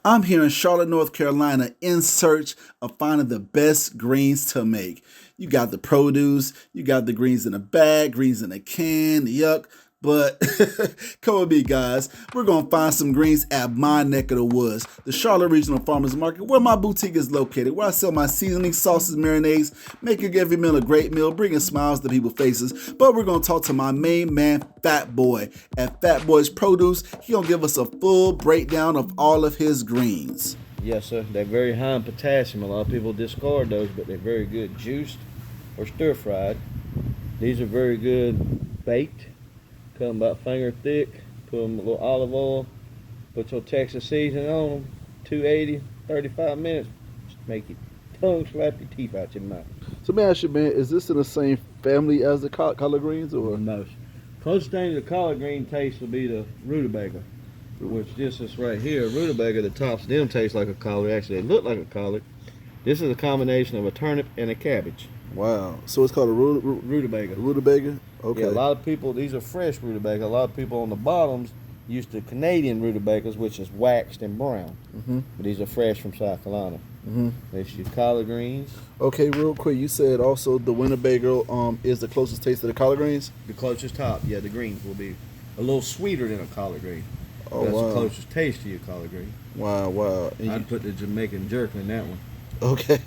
I'm here in Charlotte, North Carolina in search of finding the best greens to make. You got the produce, you got the greens in a bag, greens in a can, yuck. But come with me, guys. We're going to find some greens at my neck of the woods, the Charlotte Regional Farmers Market, where my boutique is located, where I sell my seasonings, sauces, marinades, making every meal a great meal, bringing smiles to people's faces. But we're going to talk to my main man, Fat Boy, at Fat Boy's Produce. He's going to give us a full breakdown of all of his greens. Yes, sir. They're very high in potassium. A lot of people discard those, but they're very good juiced or stir-fried. These are very good baked. Come about finger thick. Put them a little olive oil. Put your Texas seasoning on them. 280, 35 minutes. Just make your tongue slap your teeth out your mouth. So, may I ask you, man, is this in the same family as the collard greens, or? No. Closest thing to the collard green taste will be the rutabaga, which this is right here. Rutabaga, the tops of them taste like a collard. Actually, they look like a collard. This is a combination of a turnip and a cabbage. Wow. So it's called a Rutabaga. Rutabaga? Okay. Yeah, a lot of people, these are fresh rutabaga. A lot of people on the bottoms used to Canadian rutabagas, which is waxed and brown. But these are fresh from South Carolina. This your collard greens. Okay, real quick, you said also the Winnebago is the closest taste to the collard greens? The closest top, yeah, the greens will be a little sweeter than a collard green. Oh, That's wow. the closest taste to your collard green. Wow, wow. And I'd put the Jamaican jerk in that one. Okay.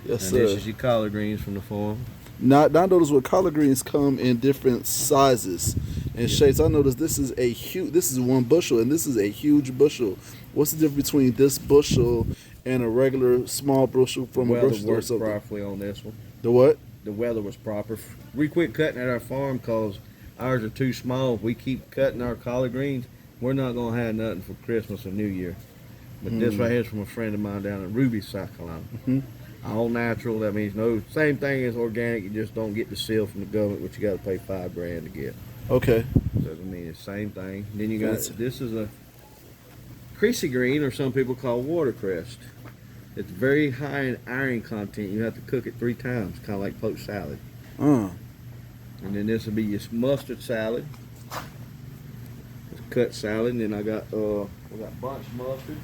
Yes, And sir. this is your collard greens from the farm. Now, I noticed what collard greens come in different sizes and shapes. I noticed this is one bushel, and this is a huge bushel. What's the difference between this bushel and a regular small bushel from a grocery store or Worked something? properly on this one. The what? The weather was proper. We quit cutting at our farm because ours are too small. If we keep cutting our collard greens, we're not going to have nothing for Christmas or New Year. But this right here is from a friend of mine down in Ruby, South Carolina. All natural. That means no same thing as organic. You just don't get the seal from the government, which you got to pay $5,000 to get. Okay. Doesn't mean it's the same thing. Then you got this is a creasy green, or some people call watercress. It's very high in iron content. You have to cook it 3 times, kind of like poached salad. And then this will be your mustard salad. It's cut salad. And then I got we got bunch mustard.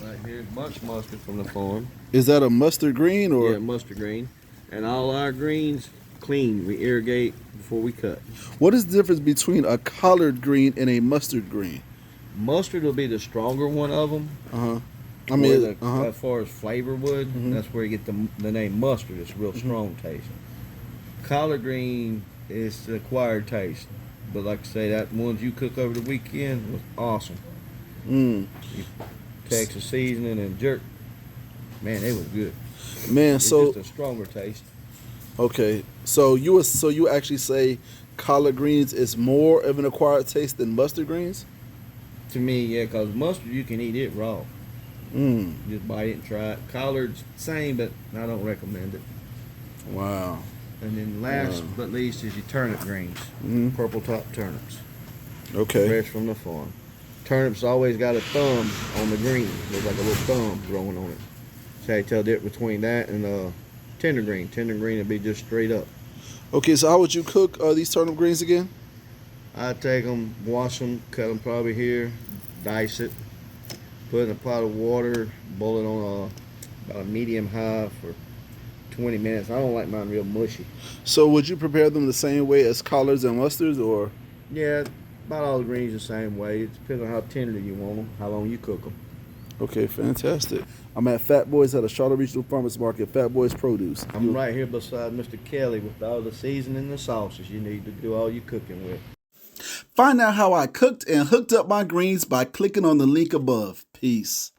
Right here, bunch mustard from the farm. Is that a mustard green or? Yeah, mustard green. And all our greens clean. We irrigate before we cut. What is the difference between a collard green and a mustard green? Mustard will be the stronger one of them. I mean, as far as flavor would, that's where you get the name mustard. It's a real strong taste. Collard green is the acquired taste. But like I say, that ones you cook over the weekend was awesome. Texas seasoning and jerk, man, they was good. Man, it's so just a stronger taste. Okay, so you actually say collard greens is more of an acquired taste than mustard greens? To me, yeah, because mustard you can eat it raw. Just bite it and try it. Collards same, but I don't recommend it. Wow. And then last but least is your turnip greens, purple top turnips. Okay. Fresh from the farm. Turnips always got a thumb on the green. There's like a little thumb growing on it. So I tell the difference between that and tender green. Tender green would be just straight up. Okay, so how would you cook these turnip greens again? I take them, wash them, cut them probably here, dice it, put it in a pot of water, boil it on about a medium high for 20 minutes. I don't like mine real mushy. So would you prepare them the same way as collards and mustards, or? Yeah, about all the greens the same way. It depends on how tender you want them, how long you cook them. Okay, fantastic. I'm at Fat Boys at the Charlotte Regional Farmers Market, Fat Boys Produce. I'm right here beside Mr. Kelly with all the seasoning and the sauces you need to do all your cooking with. Find out how I cooked and hooked up my greens by clicking on the link above. Peace.